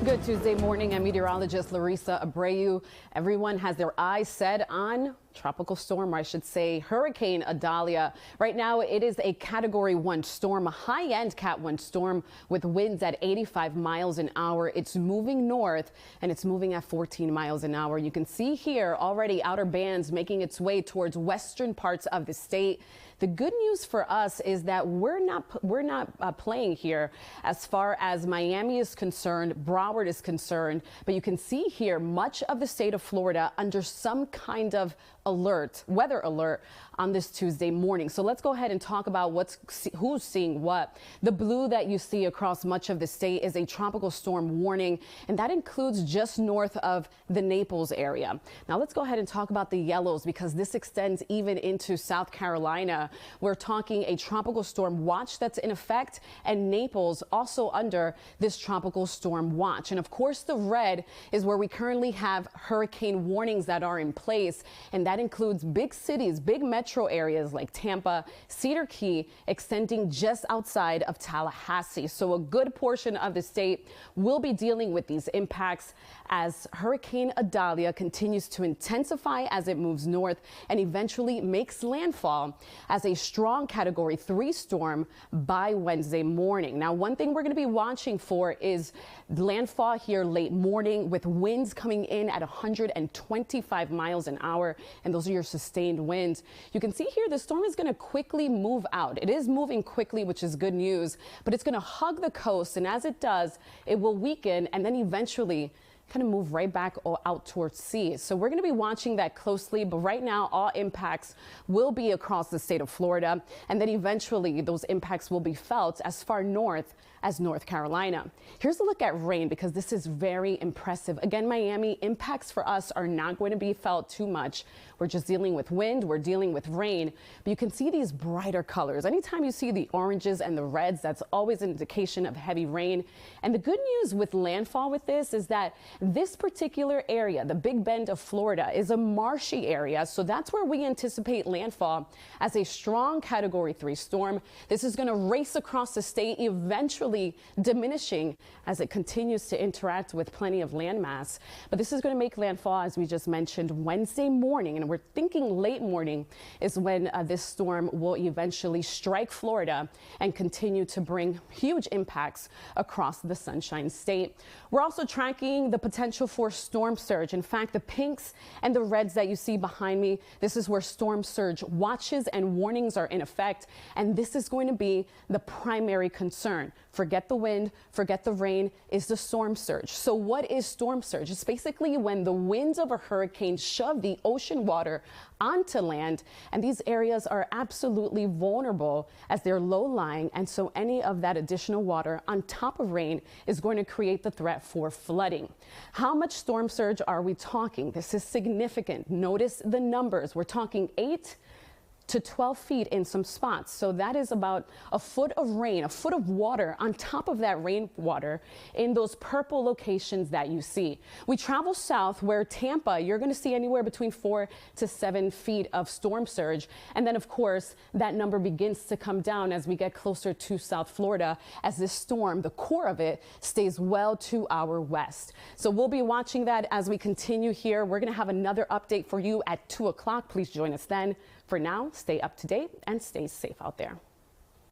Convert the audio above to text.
Good Tuesday morning. I'm meteorologist Llarisa Abreu. everyone has their eyes set on tropical storm, or I should say Hurricane Idalia. Right now it is a Category 1 storm, a high-end Cat 1 storm with winds at 85 miles an hour. It's moving north and it's moving at 14 miles an hour. You can see here already outer bands making its way towards western parts of the state. The good news for us is that we're not playing here as far as Miami is concerned, Broward is concerned, but you can see here much of the state of Florida under some kind of weather alert on this Tuesday morning. So let's go ahead and talk about who's seeing what. The blue that you see across much of the state is a tropical storm warning, and that includes just north of the Naples area. Now let's go ahead and talk about the yellows, because this extends even into South Carolina. We're talking a tropical storm watch that's in effect, and Naples also under this tropical storm watch. And of course the red is where we currently have hurricane warnings that are in place, and that includes big cities, big metro areas like Tampa, Cedar Key, extending just outside of Tallahassee. So a good portion of the state will be dealing with these impacts as Hurricane Idalia continues to intensify as it moves north and eventually makes landfall as a strong Category 3 storm by Wednesday morning. Now, one thing we're going to be watching for is landfall here late morning with winds coming in at 125 miles an hour. And those are your sustained winds. You can see here the storm is going to quickly move out. It is moving quickly, which is good news, but it's going to hug the coast. And as it does, it will weaken and then eventually kind of move right back out towards sea. So we're going to be watching that closely. But right now, all impacts will be across the state of Florida. And then eventually those impacts will be felt as far north as North Carolina. Here's a look at rain, because this is very impressive. Again, Miami, impacts for us are not going to be felt too much. We're just dealing with wind. We're dealing with rain. But you can see these brighter colors. Anytime you see the oranges and the reds, that's always an indication of heavy rain. And the good news with landfall with this is that this particular area, the Big Bend of Florida, is a marshy area. So that's where we anticipate landfall as a strong Category 3 storm. This is going to race across the state, eventually diminishing as it continues to interact with plenty of landmass. But this is going to make landfall, as we just mentioned, Wednesday morning. And we're thinking late morning is when this storm will eventually strike Florida and continue to bring huge impacts across the Sunshine State. We're also tracking the potential for storm surge. In fact, the pinks and the reds that you see behind me, this is where storm surge watches and warnings are in effect. And this is going to be the primary concern. Forget the wind, forget the rain, is the storm surge. So what is storm surge? It's basically when the winds of a hurricane shove the ocean water onto land, and these areas are absolutely vulnerable as they're low-lying, and so any of that additional water on top of rain is going to create the threat for flooding. How much storm surge are we talking? This is significant. Notice the numbers. We're talking 8 to 12 feet in some spots. So that is about a foot of rain, a foot of water on top of that rainwater in those purple locations that you see. We travel south, where Tampa, you're going to see anywhere between 4 to 7 feet of storm surge. And then, of course, that number begins to come down as we get closer to South Florida, as this storm, the core of it, stays well to our west. So we'll be watching that as we continue here. We're going to have another update for you at 2 o'clock. Please join us then. For now, stay up to date and stay safe out there.